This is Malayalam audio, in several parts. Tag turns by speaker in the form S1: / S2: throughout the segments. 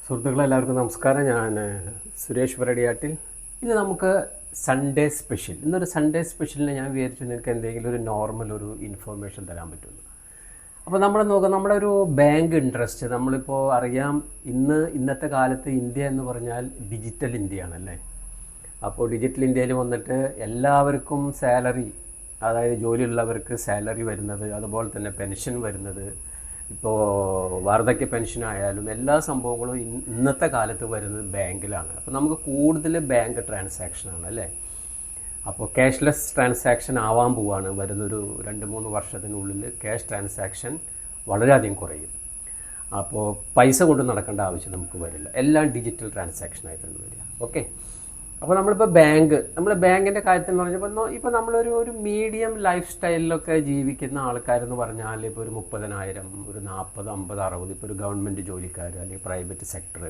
S1: സുഹൃത്തുക്കളെ എല്ലാവർക്കും നമസ്കാരം. ഞാൻ സുരേഷ് വരടിയാട്ടിൽ. ഇന്ന് നമുക്ക് സൺഡേ സ്പെഷ്യൽ. ഇന്നൊരു സൺഡേ സ്പെഷ്യലിന് ഞാൻ വിചാരിച്ചു നിങ്ങൾക്ക് എന്തെങ്കിലും ഒരു നോർമൽ ഒരു ഇൻഫർമേഷൻ തരാൻ പറ്റുന്നു. അപ്പോൾ നമ്മൾ നോക്കാം, നമ്മുടെ ഒരു ബാങ്ക് ഇൻട്രസ്റ്റ് നമ്മളിപ്പോൾ അറിയാം. ഇന്നത്തെ കാലത്ത് ഇന്ത്യ എന്ന് പറഞ്ഞാൽ ഡിജിറ്റൽ ഇന്ത്യയാണല്ലേ. അപ്പോൾ ഡിജിറ്റൽ ഇന്ത്യയിൽ വന്നിട്ട് എല്ലാവർക്കും സാലറി, അതായത് ജോലിയുള്ളവർക്ക് സാലറി വരുന്നത്, അതുപോലെ തന്നെ പെൻഷൻ വരുന്നത്, ഇപ്പോൾ വാർദ്ധക്യ പെൻഷനായാലും എല്ലാ സംഭവങ്ങളും ഇന്നത്തെ കാലത്ത് വരുന്നത് ബാങ്കിലാണ്. അപ്പോൾ നമുക്ക് കൂടുതൽ ബാങ്ക് ട്രാൻസാക്ഷനാണ് അല്ലേ. അപ്പോൾ ക്യാഷ്ലെസ് ട്രാൻസാക്ഷൻ ആവാൻ പോവുകയാണ്. വരുന്നൊരു 2-3 വർഷത്തിനുള്ളിൽ ക്യാഷ് ട്രാൻസാക്ഷൻ വളരെയധികം കുറയും. അപ്പോൾ പൈസ കൊണ്ട് നടക്കേണ്ട ആവശ്യം നമുക്ക് വരില്ല. എല്ലാം ഡിജിറ്റൽ ട്രാൻസാക്ഷനായിട്ടാണ് വരിക. ഓക്കെ. അപ്പോൾ നമ്മളിപ്പോൾ ബാങ്കിൻ്റെ കാര്യത്തിൽ എന്ന് പറഞ്ഞപ്പോൾ ഇപ്പോൾ നമ്മളൊരു മീഡിയം ലൈഫ് സ്റ്റൈലിലൊക്കെ ജീവിക്കുന്ന ആൾക്കാരെന്ന് പറഞ്ഞാൽ ഇപ്പോൾ ഒരു 30,000, ഒരു 40, 50, 60, ഇപ്പോൾ ഒരു ഗവൺമെൻറ് ജോലിക്കാർ അല്ലെങ്കിൽ പ്രൈവറ്റ് സെക്ടർ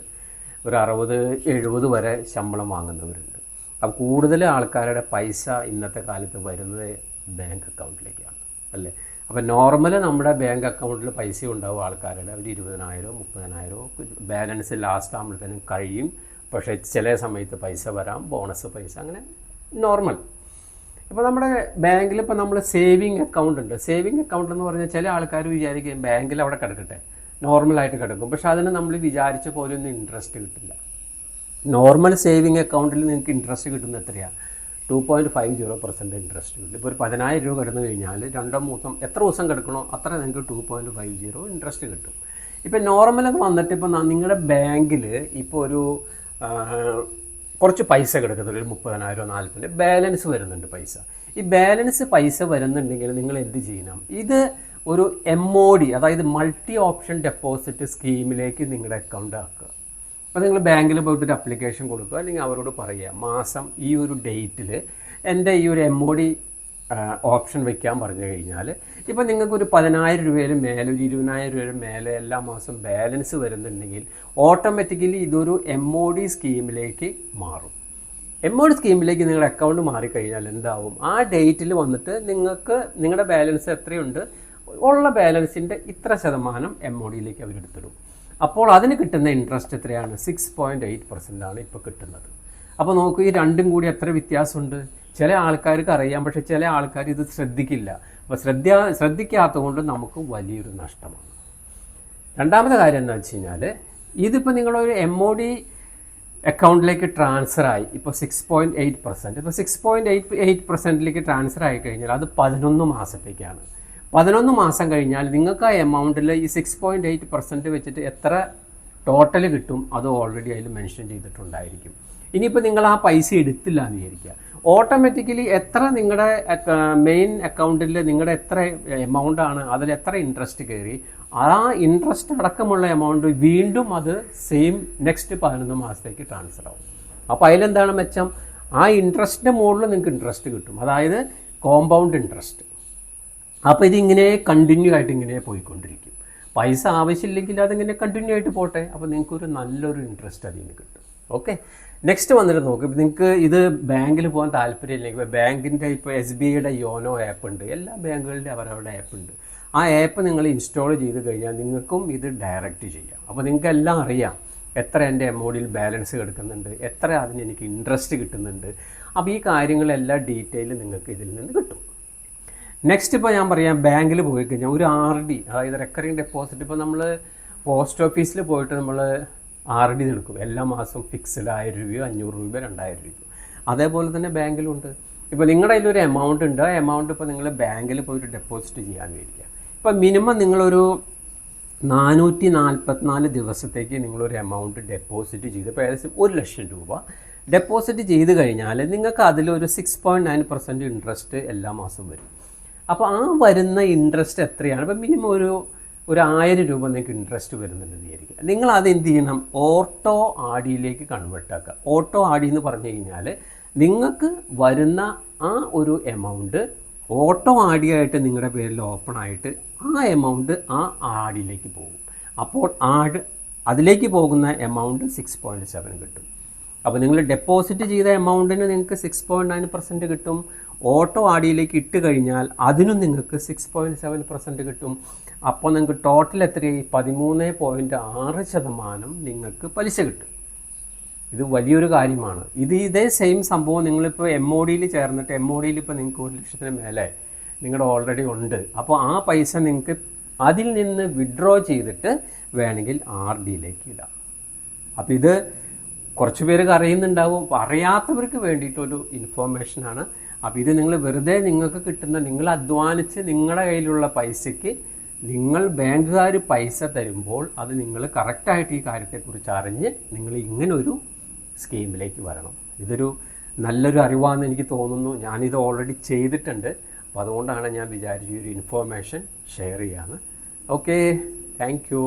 S1: ഒരു 60-70 വരെ ശമ്പളം വാങ്ങുന്നവരുണ്ട്. അപ്പോൾ കൂടുതൽ ആൾക്കാരുടെ പൈസ ഇന്നത്തെ കാലത്ത് വരുന്നത് ബാങ്ക് അക്കൗണ്ടിലേക്കാണ് അല്ലേ. അപ്പോൾ നോർമൽ നമ്മുടെ ബാങ്ക് അക്കൗണ്ടിൽ പൈസ ഉണ്ടാവും ആൾക്കാരുടെ ഒരു 20,000, 30,000 ബാലൻസ് ലാസ്റ്റ് ആകുമ്പോഴത്തേനും കഴിയും. പക്ഷേ ചില സമയത്ത് പൈസ വരാം, ബോണസ് പൈസ, അങ്ങനെ നോർമൽ. ഇപ്പോൾ നമ്മുടെ ബാങ്കിൽ ഇപ്പോൾ നമ്മൾ സേവിങ് അക്കൗണ്ട് ഉണ്ട്. സേവിങ് അക്കൗണ്ട് എന്ന് പറഞ്ഞാൽ ചില ആൾക്കാർ വിചാരിക്കും ബാങ്കിൽ അവിടെ കിടക്കട്ടെ, നോർമലായിട്ട് കിടക്കും. പക്ഷേ അതിന് നമ്മൾ വിചാരിച്ച പോലെ ഒന്നും ഇൻട്രസ്റ്റ് കിട്ടില്ല. നോർമൽ സേവിങ് അക്കൗണ്ടിൽ നിങ്ങൾക്ക് ഇൻട്രസ്റ്റ് കിട്ടുന്നത് എത്രയാണ്? 2.50% ഇൻട്രസ്റ്റ് കിട്ടും. ഇപ്പോൾ ഒരു 10,000 രൂപ കിടന്നു കഴിഞ്ഞാൽ 2-3 എത്ര ദിവസം കിടക്കണോ അത്ര നിങ്ങൾക്ക് 2.50 ഇൻട്രസ്റ്റ് കിട്ടും. ഇപ്പോൾ നോർമലൊക്കെ വന്നിട്ട് ഇപ്പോൾ നിങ്ങളുടെ ബാങ്കിൽ ഇപ്പോൾ ഒരു കുറച്ച് പൈസ കിടക്കുന്നുണ്ട്, ഒരു 30,000, 40,000 ബാലൻസ് വരുന്നുണ്ട് പൈസ. ഈ ബാലൻസ് പൈസ വരുന്നുണ്ടെങ്കിൽ നിങ്ങൾ എന്ത് ചെയ്യണം? ഇത് ഒരു MOD, അതായത് മൾട്ടി ഓപ്ഷൻ ഡെപ്പോസിറ്റ് സ്കീമിലേക്ക് നിങ്ങളുടെ അക്കൗണ്ട് ആക്കുക. അപ്പോൾ നിങ്ങൾ ബാങ്കിൽ പോയിട്ടൊരു അപ്ലിക്കേഷൻ കൊടുക്കുക, അല്ലെങ്കിൽ അവരോട് പറയുക മാസം ഈ ഒരു ഡേറ്റിൽ എൻ്റെ ഈ ഒരു MOD ഓപ്ഷൻ വയ്ക്കാൻ പറഞ്ഞു കഴിഞ്ഞാൽ ഇപ്പോൾ നിങ്ങൾക്കൊരു 10,000 രൂപയിൽ മേലെ, ഒരു 20,000 രൂപയിൽ മേലെ എല്ലാ മാസം ബാലൻസ് വരുന്നുണ്ടെങ്കിൽ ഓട്ടോമാറ്റിക്കലി ഇതൊരു MOD സ്കീമിലേക്ക് മാറും. MOD സ്കീമിലേക്ക് നിങ്ങളുടെ അക്കൗണ്ട് മാറിക്കഴിഞ്ഞാൽ എന്താവും? ആ ഡേറ്റിൽ വന്നിട്ട് നിങ്ങൾക്ക് നിങ്ങളുടെ ബാലൻസ് എത്രയുണ്ട്, ഉള്ള ബാലൻസിൻ്റെ ഇത്ര ശതമാനം MODയിലേക്ക് അവരെടുത്തിടും. അപ്പോൾ അതിന് കിട്ടുന്ന ഇൻട്രസ്റ്റ് എത്രയാണ്? 6.8% ആണ് ഇപ്പോൾ കിട്ടുന്നത്. അപ്പോൾ നോക്കൂ, ഈ രണ്ടും കൂടി എത്ര വ്യത്യാസമുണ്ട്. ചില ആൾക്കാർക്ക് അറിയാം, പക്ഷേ ചില ആൾക്കാർ ഇത് ശ്രദ്ധിക്കില്ല. അപ്പോൾ ശ്രദ്ധിക്കാത്തത് കൊണ്ട് നമുക്ക് വലിയൊരു നഷ്ടമാണ്. രണ്ടാമത്തെ കാര്യം എന്താ വെച്ച് കഴിഞ്ഞാൽ, ഇതിപ്പോൾ നിങ്ങളൊരു MOD അക്കൗണ്ടിലേക്ക് ട്രാൻസ്ഫറായി ഇപ്പോൾ 6.8%. ഇപ്പോൾ 6.8%ലേക്ക് ട്രാൻസ്ഫർ ആയി കഴിഞ്ഞാൽ അത് 11 മാസത്തേക്കാണ്. 11 മാസം കഴിഞ്ഞാൽ നിങ്ങൾക്ക് ആ എമൗണ്ടിൽ ഈ 6.8% വെച്ചിട്ട് എത്ര ടോട്ടൽ കിട്ടും അത് ഓൾറെഡി അതിൽ മെൻഷൻ ചെയ്തിട്ടുണ്ടായിരിക്കും. ഇനിയിപ്പോൾ നിങ്ങൾ ആ പൈസ എടുത്തില്ല എന്ന് വിചാരിക്കുക, ഓട്ടോമാറ്റിക്കലി എത്ര നിങ്ങളുടെ മെയിൻ അക്കൗണ്ടിൽ നിങ്ങളുടെ എത്ര എമൗണ്ട് ആണ്, അതിൽ എത്ര ഇൻട്രസ്റ്റ് കയറി, ആ ഇൻട്രസ്റ്റ് അടക്കമുള്ള എമൗണ്ട് വീണ്ടും അത് സെയിം നെക്സ്റ്റ് 11 മാസത്തേക്ക് ട്രാൻസ്ഫർ ആവും. അപ്പോൾ അതിലെന്താണ് മെച്ചം? ആ ഇൻട്രസ്റ്റിൻ്റെ മുകളിൽ നിങ്ങൾക്ക് ഇൻട്രസ്റ്റ് കിട്ടും, അതായത് കോമ്പൗണ്ട് ഇൻട്രസ്റ്റ്. അപ്പോൾ ഇതിങ്ങനെ കണ്ടിന്യൂ ആയിട്ട് ഇങ്ങനെ പോയിക്കൊണ്ടിരിക്കും. പൈസ ആവശ്യമില്ലെങ്കിൽ അതിങ്ങനെ കണ്ടിന്യൂ ആയിട്ട് പോട്ടെ. അപ്പോൾ നിങ്ങൾക്കൊരു നല്ലൊരു ഇൻട്രസ്റ്റ് അതിൽ നിന്ന് കിട്ടും. ഓക്കെ. നെക്സ്റ്റ് വന്നിട്ട് നോക്കും, ഇപ്പോൾ നിങ്ങൾക്ക് ഇത് ബാങ്കിൽ പോകാൻ താല്പര്യമില്ലെങ്കിൽ ബാങ്കിൻ്റെ ഇപ്പോൾ SBIയുടെ യോനോ ആപ്പ് ഉണ്ട്, എല്ലാ ബാങ്കുകളുടെ അവരവരുടെ ആപ്പ് ഉണ്ട്. ആ ആപ്പ് നിങ്ങൾ ഇൻസ്റ്റാൾ ചെയ്ത് കഴിഞ്ഞാൽ നിങ്ങൾക്കും ഇത് ഡയറക്റ്റ് ചെയ്യാം. അപ്പോൾ നിങ്ങൾക്ക് എല്ലാം അറിയാം എത്ര എൻ്റെ MODയിൽ ബാലൻസ് കിടക്കുന്നുണ്ട്, എത്ര അതിന് എനിക്ക് ഇൻട്രസ്റ്റ് കിട്ടുന്നുണ്ട്. അപ്പോൾ ഈ കാര്യങ്ങളെല്ലാം ഡീറ്റെയിൽ നിങ്ങൾക്ക് ഇതിൽ നിന്ന് കിട്ടും. നെക്സ്റ്റ് ഇപ്പോൾ ഞാൻ പറയാം, ബാങ്കിൽ പോയി കഴിഞ്ഞാൽ ഒരു RD, അതായത് റെക്കറിങ് ഡെപ്പോസിറ്റ്, ഇപ്പോൾ നമ്മൾ പോസ്റ്റ് ഓഫീസിൽ പോയിട്ട് നമ്മൾ RD എടുക്കും എല്ലാ മാസം ഫിക്സ്ഡ് 1,000 രൂപയോ 500 രൂപയോ 2,000 രൂപയോ. അതേപോലെ തന്നെ ബാങ്കിലുണ്ട്. ഇപ്പോൾ നിങ്ങളുടെ അതിലൊരു എമൗണ്ട് ഉണ്ട്, ആ എമൗണ്ട് ഇപ്പോൾ നിങ്ങൾ ബാങ്കിൽ പോയിട്ട് ഡെപ്പോസിറ്റ് ചെയ്യാൻ വിചാരിക്കുക. ഇപ്പോൾ മിനിമം നിങ്ങളൊരു 444 ദിവസത്തേക്ക് നിങ്ങളൊരു എമൗണ്ട് ഡെപ്പോസിറ്റ് ചെയ്ത്, ഇപ്പോൾ ഏകദേശം 1,00,000 രൂപ ഡെപ്പോസിറ്റ് ചെയ്ത് കഴിഞ്ഞാൽ നിങ്ങൾക്ക് അതിലൊരു 6.9% ഇൻട്രസ്റ്റ് എല്ലാ മാസം വരും. അപ്പോൾ ആ വരുന്ന ഇൻട്രസ്റ്റ് എത്രയാണ്? ഇപ്പോൾ മിനിമം ഒരു 1,000 രൂപ നിങ്ങൾക്ക് ഇൻട്രസ്റ്റ് വരുന്നുണ്ടെന്ന് വിചാരിക്കുക. നിങ്ങൾ അത് എന്ത് ചെയ്യണം? ഓട്ടോ RDയിലേക്ക് കൺവേർട്ട് ആക്കുക. ഓട്ടോ RD എന്ന് പറഞ്ഞു കഴിഞ്ഞാൽ നിങ്ങൾക്ക് വരുന്ന ആ ഒരു എമൗണ്ട് ഓട്ടോ RD ആയിട്ട് നിങ്ങളുടെ പേരിൽ ഓപ്പൺ ആയിട്ട് ആ എമൗണ്ട് ആ RDയിലേക്ക് പോകും. അപ്പോൾ അതിലേക്ക് പോകുന്ന എമൗണ്ട് 6.7 കിട്ടും. അപ്പോൾ നിങ്ങൾ ഡെപ്പോസിറ്റ് ചെയ്ത എമൗണ്ടിന് നിങ്ങൾക്ക് 6.9% കിട്ടും. ഓട്ടോ ആർ ഡിയിലേക്ക് ഇട്ട് കഴിഞ്ഞാൽ അതിനും നിങ്ങൾക്ക് 6.7% കിട്ടും. അപ്പോൾ നിങ്ങൾക്ക് ടോട്ടൽ എത്രയായി? 13.6% നിങ്ങൾക്ക് പലിശ കിട്ടും. ഇത് വലിയൊരു കാര്യമാണ്. ഇതേ സെയിം സംഭവം നിങ്ങളിപ്പോൾ MODയിൽ ചേർന്നിട്ട് MODയിൽ ഇപ്പോൾ നിങ്ങൾക്ക് 1 ലക്ഷത്തിന് മേലെ നിങ്ങളുടെ ഓൾറെഡി ഉണ്ട്. അപ്പോൾ ആ പൈസ നിങ്ങൾക്ക് അതിൽ നിന്ന് വിഡ്രോ ചെയ്തിട്ട് വേണമെങ്കിൽ ആർ ഡിയിലേക്ക് ഇടാം. അപ്പോൾ ഇത് കുറച്ച് പേർക്ക് അറിയുന്നുണ്ടാവും, അറിയാത്തവർക്ക് വേണ്ടിയിട്ടൊരു ഇൻഫോർമേഷനാണ്. അപ്പോൾ ഇത് നിങ്ങൾ വെറുതെ നിങ്ങൾക്ക് കിട്ടുന്ന, നിങ്ങൾ അധ്വാനിച്ച് നിങ്ങളുടെ കയ്യിലുള്ള പൈസയ്ക്ക് നിങ്ങൾ ബാങ്കുകാർ പൈസ തരുമ്പോൾ അത് നിങ്ങൾ കറക്റ്റായിട്ട് ഈ കാര്യത്തെക്കുറിച്ച് അറിഞ്ഞ് നിങ്ങൾ ഇങ്ങനൊരു സ്കീമിലേക്ക് വരണം. ഇതൊരു നല്ലൊരു അറിവാണെന്ന് എനിക്ക് തോന്നുന്നു. ഞാനിത് ഓൾറെഡി ചെയ്തിട്ടുണ്ട്. അപ്പോൾ അതുകൊണ്ടാണ് ഞാൻ വിചാരിച്ചു ഒരു ഇൻഫോർമേഷൻ ഷെയർ ചെയ്യാമെന്ന്. Okay, thank you.